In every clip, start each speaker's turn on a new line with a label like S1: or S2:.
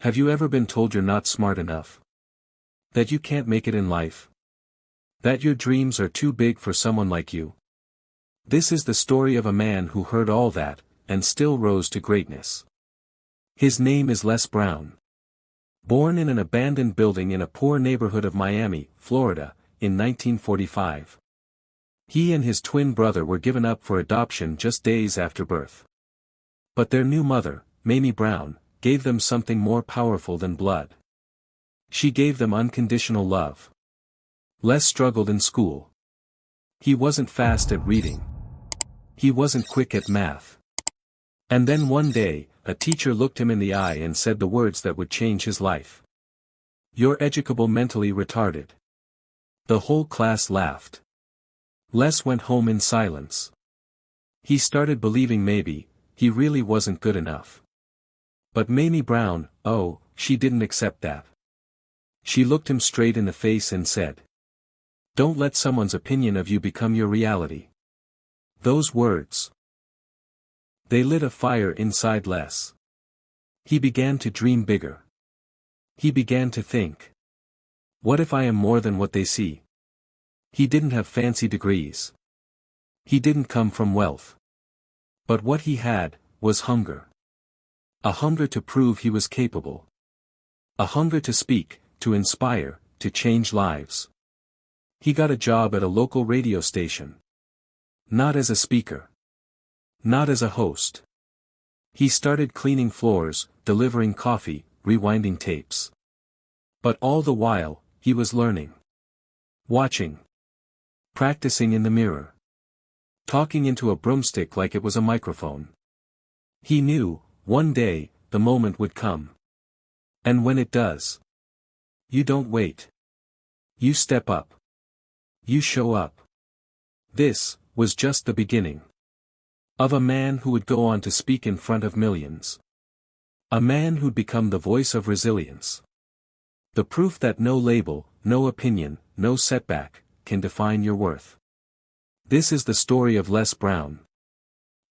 S1: Have you ever been told you're not smart enough? That you can't make it in life? That your dreams are too big for someone like you? This is the story of a man who heard all that, and still rose to greatness. His name is Les Brown. Born in an abandoned building in a poor neighborhood of Miami, Florida, in 1945. He and his twin brother were given up for adoption just days after birth. But their new mother, Mamie Brown, gave them something more powerful than blood. She gave them unconditional love. Les struggled in school. He wasn't fast at reading. He wasn't quick at math. And then one day, a teacher looked him in the eye and said the words that would change his life. "You're educable mentally retarded." The whole class laughed. Les went home in silence. He started believing maybe, he really wasn't good enough. But Mamie Brown, oh, she didn't accept that. She looked him straight in the face and said, "Don't let someone's opinion of you become your reality." Those words. They lit a fire inside Les. He began to dream bigger. He began to think. What if I am more than what they see? He didn't have fancy degrees. He didn't come from wealth. But what he had, was hunger. A hunger to prove he was capable. A hunger to speak, to inspire, to change lives. He got a job at a local radio station. Not as a speaker. Not as a host. He started cleaning floors, delivering coffee, rewinding tapes. But all the while, he was learning. Watching. Practicing in the mirror. Talking into a broomstick like it was a microphone. He knew, one day, the moment would come. And when it does, you don't wait. You step up. You show up. This was just the beginning. Of a man who would go on to speak in front of millions. A man who'd become the voice of resilience. The proof that no label, no opinion, no setback, can define your worth. This is the story of Les Brown.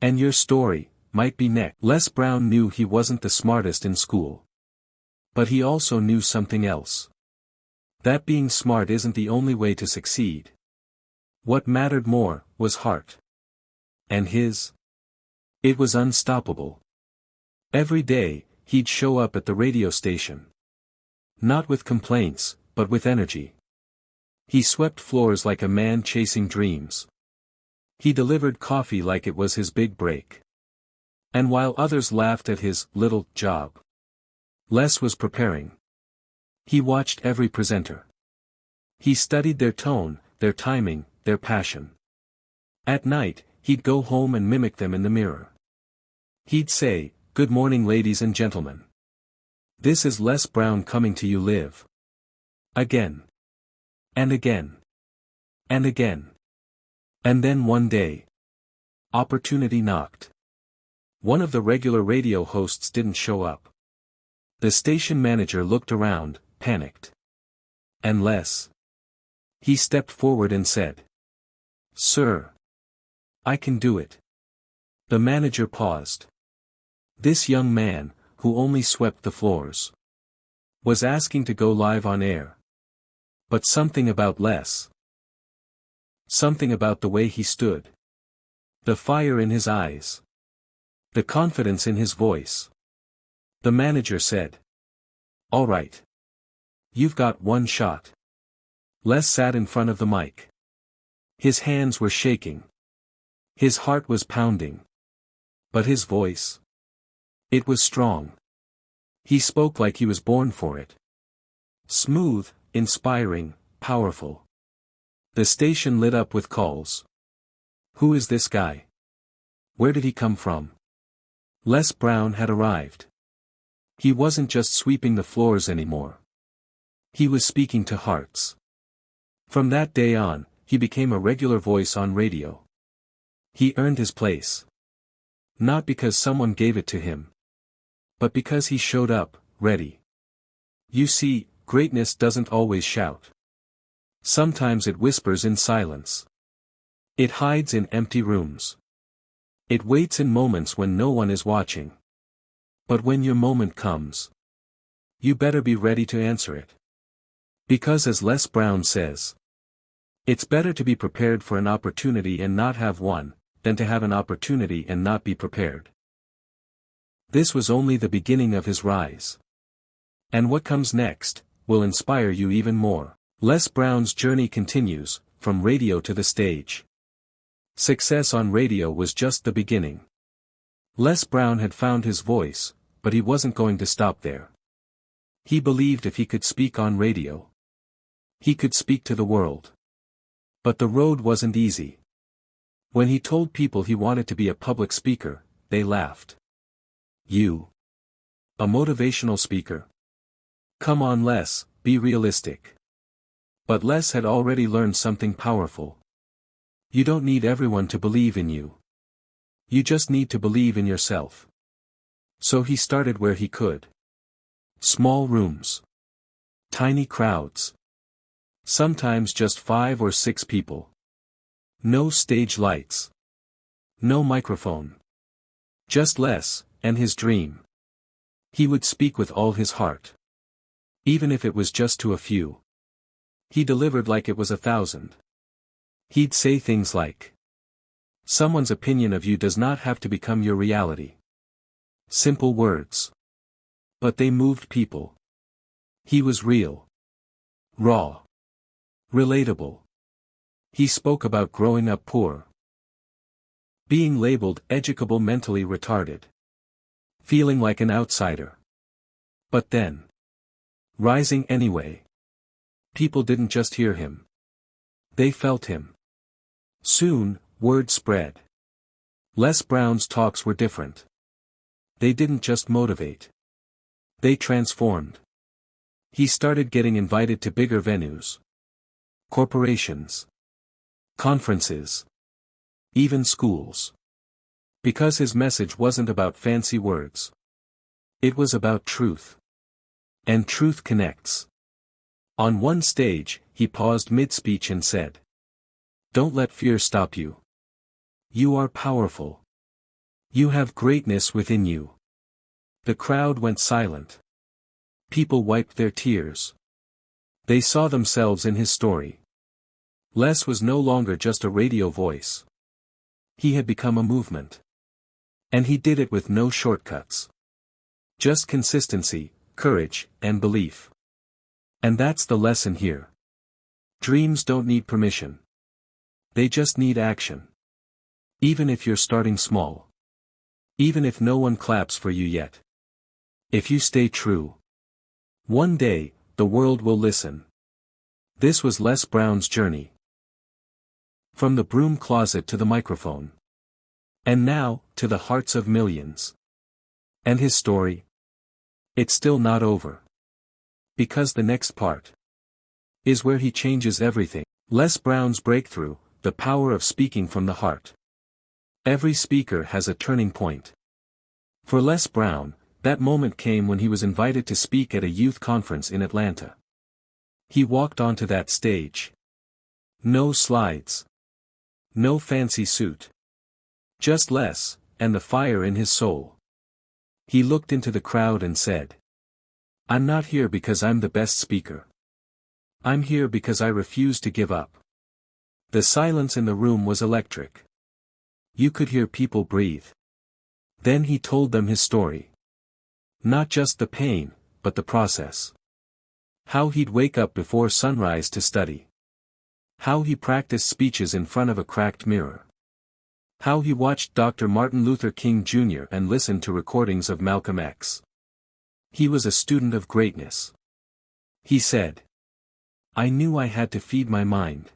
S1: And your story, might be next. Les Brown knew he wasn't the smartest in school. But he also knew something else. That being smart isn't the only way to succeed. What mattered more, was heart. And his? It was unstoppable. Every day, he'd show up at the radio station. Not with complaints, but with energy. He swept floors like a man chasing dreams. He delivered coffee like it was his big break. And while others laughed at his little job, Les was preparing. He watched every presenter. He studied their tone, their timing, their passion. At night, he'd go home and mimic them in the mirror. He'd say, "Good morning, ladies and gentlemen. This is Les Brown coming to you live." Again. And again. And again. And then one day, opportunity knocked. One of the regular radio hosts didn't show up. The station manager looked around, panicked. And Les. He stepped forward and said, "Sir. I can do it." The manager paused. This young man, who only swept the floors, was asking to go live on air. But something about Les. Something about the way he stood. The fire in his eyes. The confidence in his voice. The manager said, "All right. You've got one shot." Les sat in front of the mic. His hands were shaking. His heart was pounding. But his voice? It was strong. He spoke like he was born for it. Smooth, inspiring, powerful. The station lit up with calls. Who is this guy? Where did he come from? Les Brown had arrived. He wasn't just sweeping the floors anymore. He was speaking to hearts. From that day on, he became a regular voice on radio. He earned his place. Not because someone gave it to him. But because he showed up, ready. You see, greatness doesn't always shout. Sometimes it whispers in silence. It hides in empty rooms. It waits in moments when no one is watching. But when your moment comes, you better be ready to answer it. Because as Les Brown says, it's better to be prepared for an opportunity and not have one, than to have an opportunity and not be prepared. This was only the beginning of his rise. And what comes next will inspire you even more. Les Brown's journey continues, from radio to the stage. Success on radio was just the beginning. Les Brown had found his voice, but he wasn't going to stop there. He believed if he could speak on radio, he could speak to the world. But the road wasn't easy. When he told people he wanted to be a public speaker, they laughed. You? A motivational speaker? Come on Les, be realistic. But Les had already learned something powerful. You don't need everyone to believe in you. You just need to believe in yourself. So he started where he could. Small rooms. Tiny crowds. Sometimes just 5 or 6 people. No stage lights. No microphone. Just Les, and his dream. He would speak with all his heart. Even if it was just to a few. He delivered like it was 1,000. He'd say things like, someone's opinion of you does not have to become your reality. Simple words. But they moved people. He was real. Raw. Relatable. He spoke about growing up poor. Being labeled educable, mentally retarded. Feeling like an outsider. But then, rising anyway. People didn't just hear him. They felt him. Soon, word spread. Les Brown's talks were different. They didn't just motivate. They transformed. He started getting invited to bigger venues. Corporations. Conferences. Even schools. Because his message wasn't about fancy words. It was about truth. And truth connects. On one stage, he paused mid-speech and said, "Don't let fear stop you. You are powerful. You have greatness within you." The crowd went silent. People wiped their tears. They saw themselves in his story. Les was no longer just a radio voice. He had become a movement. And he did it with no shortcuts. Just consistency, courage, and belief. And that's the lesson here. Dreams don't need permission. They just need action. Even if you're starting small. Even if no one claps for you yet. If you stay true. One day, the world will listen. This was Les Brown's journey. From the broom closet to the microphone. And now, to the hearts of millions. And his story? It's still not over. Because the next part is where he changes everything. Les Brown's breakthrough, the power of speaking from the heart. Every speaker has a turning point. For Les Brown, that moment came when he was invited to speak at a youth conference in Atlanta. He walked onto that stage. No slides. No fancy suit. Just Les, and the fire in his soul. He looked into the crowd and said, "I'm not here because I'm the best speaker. I'm here because I refuse to give up." The silence in the room was electric. You could hear people breathe. Then he told them his story. Not just the pain, but the process. How he'd wake up before sunrise to study. How he practiced speeches in front of a cracked mirror. How he watched Dr. Martin Luther King Jr. and listened to recordings of Malcolm X. He was a student of greatness. He said, "I knew I had to feed my mind.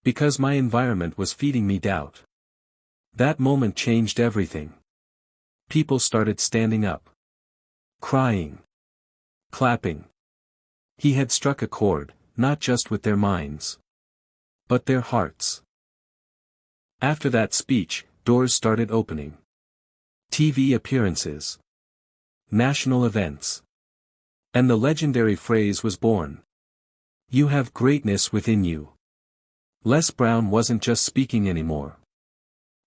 S1: Because my environment was feeding me doubt." That moment changed everything. People started standing up. Crying. Clapping. He had struck a chord, not just with their minds. But their hearts. After that speech, doors started opening. TV appearances. National events. And the legendary phrase was born. You have greatness within you. Les Brown wasn't just speaking anymore.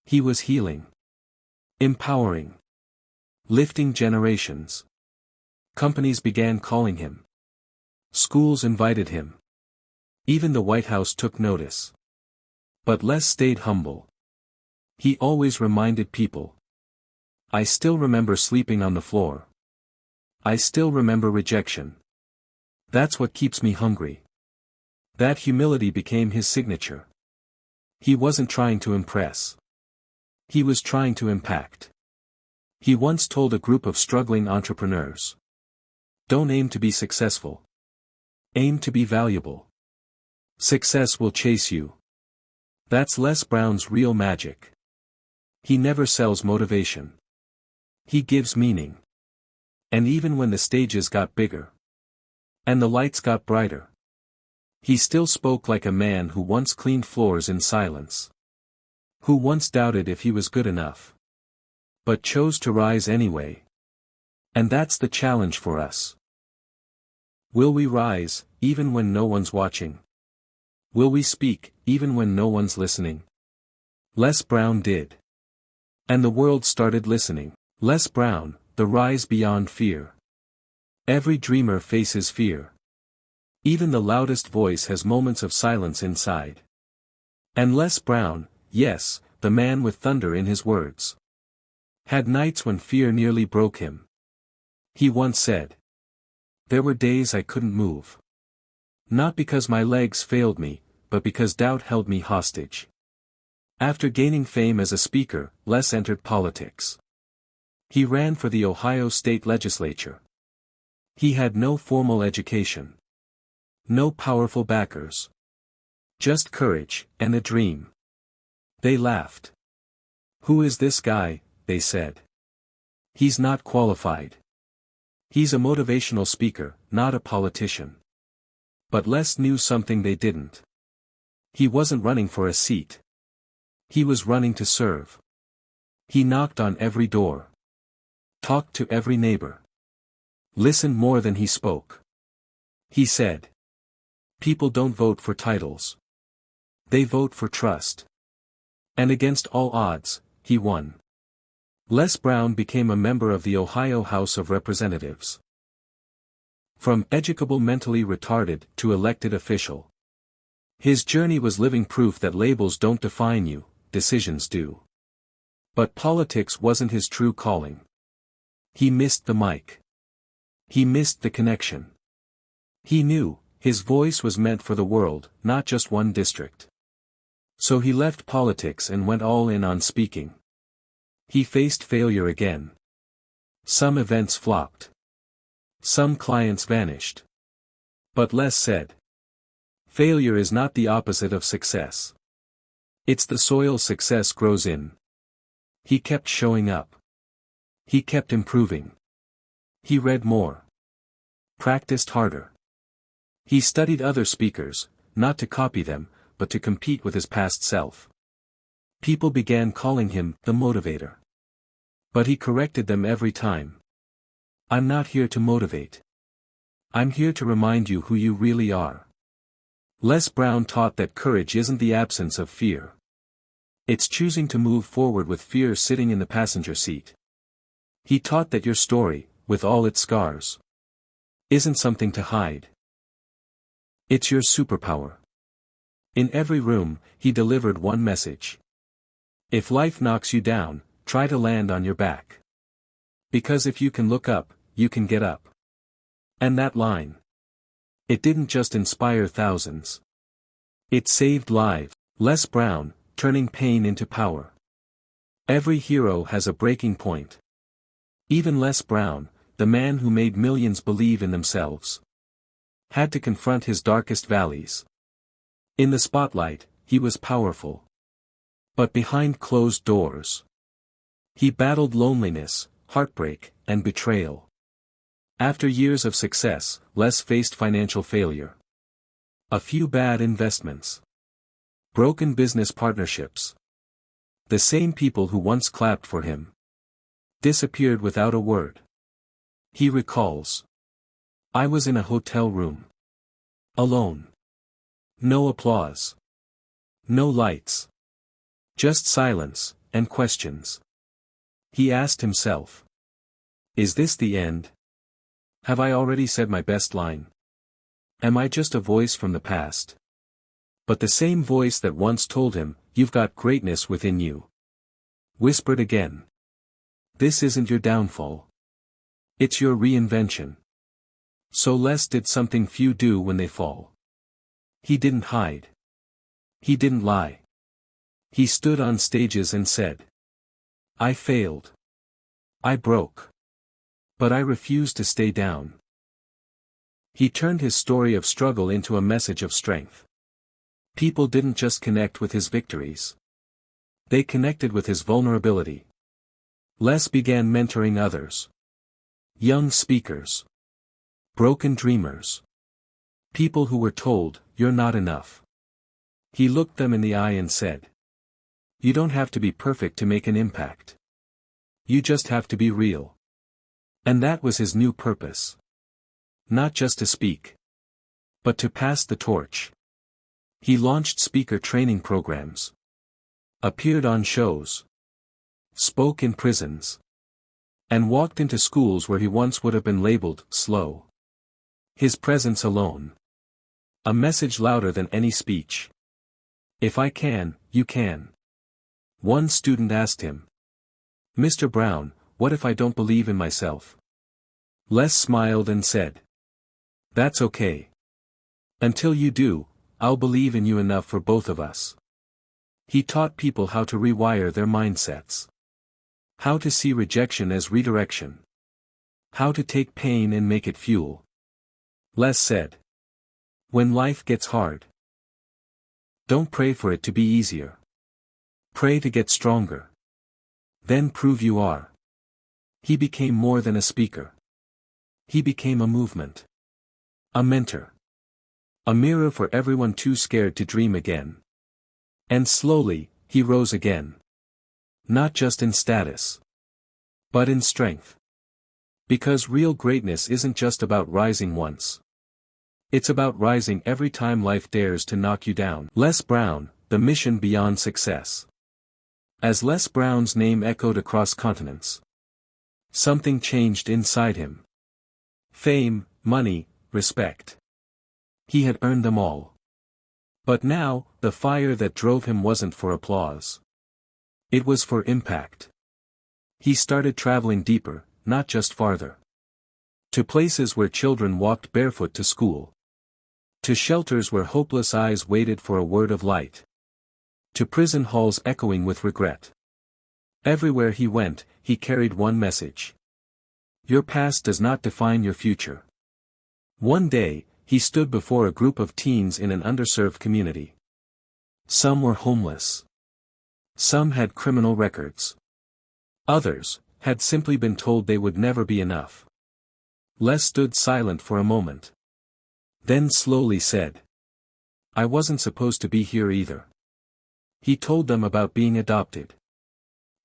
S1: He was healing. Empowering. Lifting generations. Companies began calling him. Schools invited him. Even the White House took notice. But Les stayed humble. He always reminded people. I still remember sleeping on the floor. I still remember rejection. That's what keeps me hungry. That humility became his signature. He wasn't trying to impress. He was trying to impact. He once told a group of struggling entrepreneurs. Don't aim to be successful. Aim to be valuable. Success will chase you. That's Les Brown's real magic. He never sells motivation. He gives meaning. And even when the stages got bigger, and the lights got brighter, he still spoke like a man who once cleaned floors in silence. Who once doubted if he was good enough, but chose to rise anyway. And that's the challenge for us. Will we rise, even when no one's watching? Will we speak, even when no one's listening? Les Brown did. And the world started listening. Les Brown, the rise beyond fear. Every dreamer faces fear. Even the loudest voice has moments of silence inside. And Les Brown, yes, the man with thunder in his words, had nights when fear nearly broke him. He once said, "There were days I couldn't move. Not because my legs failed me, but because doubt held me hostage." After gaining fame as a speaker, Les entered politics. He ran for the Ohio state legislature. He had no formal education. No powerful backers. Just courage, and a dream. They laughed. "Who is this guy?" they said. "He's not qualified. He's a motivational speaker, not a politician." But Les knew something they didn't. He wasn't running for a seat. He was running to serve. He knocked on every door. Talked to every neighbor. Listened more than he spoke. He said, "People don't vote for titles. They vote for trust." And against all odds, he won. Les Brown became a member of the Ohio House of Representatives. From educable mentally retarded to elected official. His journey was living proof that labels don't define you, decisions do. But politics wasn't his true calling. He missed the mic. He missed the connection. He knew, his voice was meant for the world, not just one district. So he left politics and went all in on speaking. He faced failure again. Some events flopped. Some clients vanished. But Les said, "Failure is not the opposite of success. It's the soil success grows in." He kept showing up. He kept improving. He read more. Practiced harder. He studied other speakers, not to copy them, but to compete with his past self. People began calling him the motivator. But he corrected them every time. "I'm not here to motivate. I'm here to remind you who you really are." Les Brown taught that courage isn't the absence of fear. It's choosing to move forward with fear sitting in the passenger seat. He taught that your story, with all its scars, isn't something to hide. It's your superpower. In every room, he delivered one message. If life knocks you down, try to land on your back. Because if you can look up, you can get up. And that line. It didn't just inspire thousands. It saved lives. Les Brown, turning pain into power. Every hero has a breaking point. Even Les Brown, the man who made millions believe in themselves, had to confront his darkest valleys. In the spotlight, he was powerful. But behind closed doors, he battled loneliness, heartbreak, and betrayal. After years of success, Les faced financial failure. A few bad investments. Broken business partnerships. The same people who once clapped for him disappeared without a word. He recalls, "I was in a hotel room. Alone. No applause. No lights. Just silence, and questions." He asked himself, "Is this the end? Have I already said my best line? Am I just a voice from the past? But the same voice that once told him, "You've got greatness within you," whispered again, "This isn't your downfall. It's your reinvention." So Les did something few do when they fall. He didn't hide. He didn't lie. He stood on stages and said, "I failed. I broke. But I refused to stay down." He turned his story of struggle into a message of strength. People didn't just connect with his victories. They connected with his vulnerability. Les began mentoring others. Young speakers. Broken dreamers. People who were told, "You're not enough." He looked them in the eye and said, "You don't have to be perfect to make an impact. You just have to be real." And that was his new purpose. Not just to speak, but to pass the torch. He launched speaker training programs. Appeared on shows. Spoke in prisons. And walked into schools where he once would have been labeled slow. His presence alone. A message louder than any speech. "If I can, you can." One student asked him, "Mr. Brown, what if I don't believe in myself?" Les smiled and said, "That's okay. Until you do, I'll believe in you enough for both of us." He taught people how to rewire their mindsets. How to see rejection as redirection. How to take pain and make it fuel. Les said, "When life gets hard, don't pray for it to be easier. Pray to get stronger. Then prove you are." He became more than a speaker. He became a movement. A mentor. A mirror for everyone too scared to dream again. And slowly, he rose again. Not just in status, but in strength. Because real greatness isn't just about rising once. It's about rising every time life dares to knock you down. Les Brown, the mission beyond success. As Les Brown's name echoed across continents, something changed inside him. Fame, money, respect. He had earned them all. But now, the fire that drove him wasn't for applause. It was for impact. He started traveling deeper, not just farther. To places where children walked barefoot to school. To shelters where hopeless eyes waited for a word of light. To prison halls echoing with regret. Everywhere he went, he carried one message. Your past does not define your future. One day, he stood before a group of teens in an underserved community. Some were homeless. Some had criminal records. Others had simply been told they would never be enough. Les stood silent for a moment. Then slowly said, "I wasn't supposed to be here either." He told them about being adopted.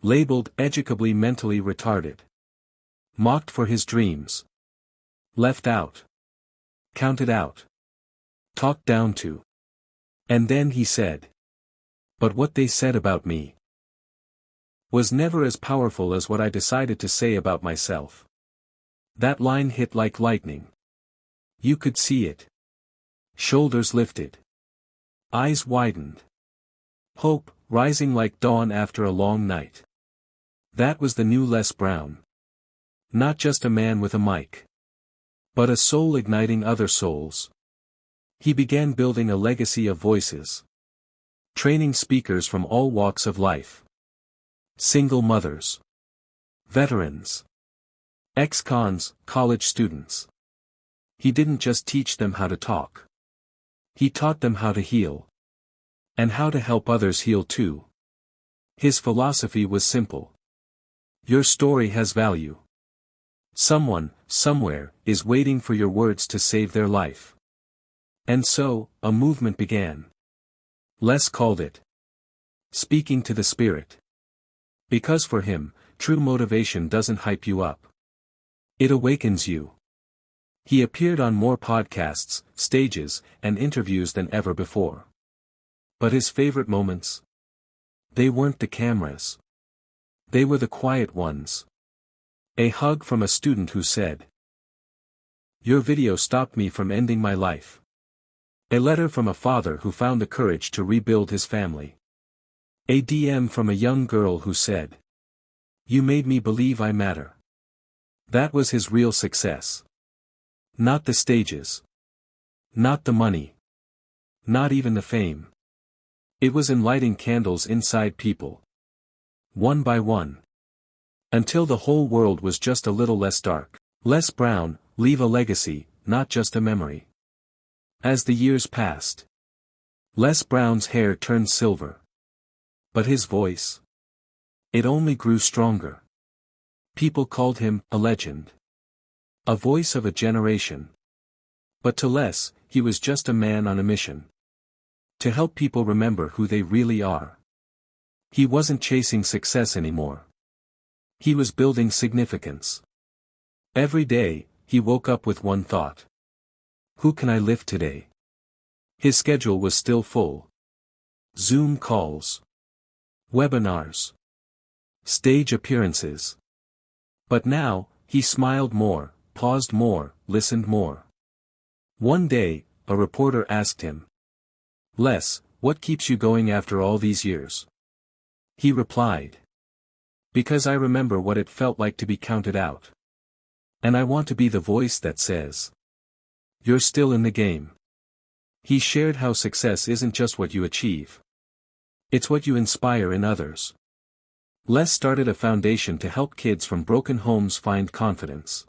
S1: Labeled educably mentally retarded. Mocked for his dreams. Left out. Counted out. Talked down to. And then he said, "But what they said about me was never as powerful as what I decided to say about myself." That line hit like lightning. You could see it. Shoulders lifted. Eyes widened. Hope, rising like dawn after a long night. That was the new Les Brown. Not just a man with a mic. But a soul igniting other souls. He began building a legacy of voices. Training speakers from all walks of life. Single mothers. Veterans. Ex-cons, college students. He didn't just teach them how to talk. He taught them how to heal. And how to help others heal too. His philosophy was simple. Your story has value. Someone, somewhere, is waiting for your words to save their life. And so, a movement began. Les called it speaking to the spirit. Because for him, true motivation doesn't hype you up. It awakens you. He appeared on more podcasts, stages, and interviews than ever before. But his favorite moments? They weren't the cameras. They were the quiet ones. A hug from a student who said, Your video stopped me from ending my life. A letter from a father who found the courage to rebuild his family. A DM from a young girl who said, "You made me believe I matter." That was his real success. Not the stages. Not the money. Not even the fame. It was in lighting candles inside people. One by one. Until the whole world was just a little less dark. Les Brown, leave a legacy, not just a memory. As the years passed, Les Brown's hair turned silver. But his voice? It only grew stronger. People called him a legend. A voice of a generation. But to Les, he was just a man on a mission. To help people remember who they really are. He wasn't chasing success anymore. He was building significance. Every day, he woke up with one thought. Who can I lift today? His schedule was still full. Zoom calls. Webinars. Stage appearances. But now, he smiled more, paused more, listened more. One day, a reporter asked him, "Les, what keeps you going after all these years?" He replied, "Because I remember what it felt like to be counted out. And I want to be the voice that says, you're still in the game." He shared how success isn't just what you achieve. It's what you inspire in others. Les started a foundation to help kids from broken homes find confidence.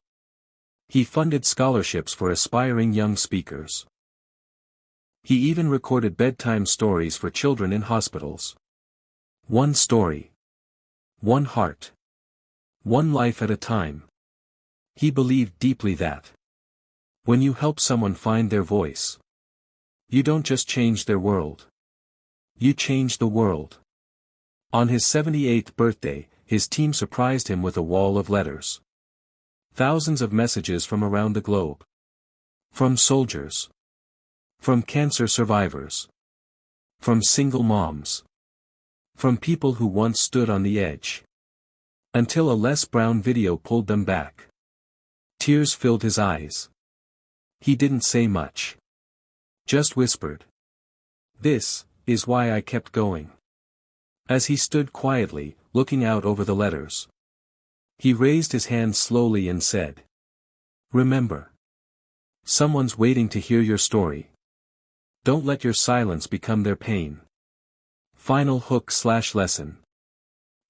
S1: He funded scholarships for aspiring young speakers. He even recorded bedtime stories for children in hospitals. One story. One heart. One life at a time. He believed deeply that when you help someone find their voice, you don't just change their world. You change the world. On his 78th birthday, his team surprised him with a wall of letters. Thousands of messages from around the globe. From soldiers. From cancer survivors. From single moms. From people who once stood on the edge. Until a Les Brown video pulled them back. Tears filled his eyes. He didn't say much. Just whispered. "This is why I kept going." As he stood quietly, looking out over the letters, he raised his hand slowly and said, "Remember. Someone's waiting to hear your story. Don't let your silence become their pain." Final hook/lesson.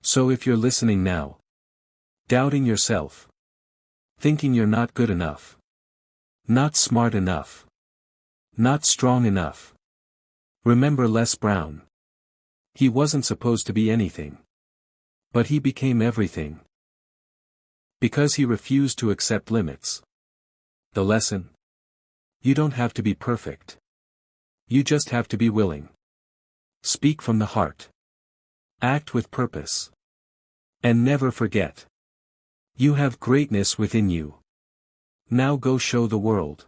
S1: So if you're listening now, doubting yourself, thinking you're not good enough, not smart enough, not strong enough, remember Les Brown. He wasn't supposed to be anything. But he became everything. Because he refused to accept limits. The lesson? You don't have to be perfect. You just have to be willing. Speak from the heart. Act with purpose. And never forget. You have greatness within you. Now go show the world.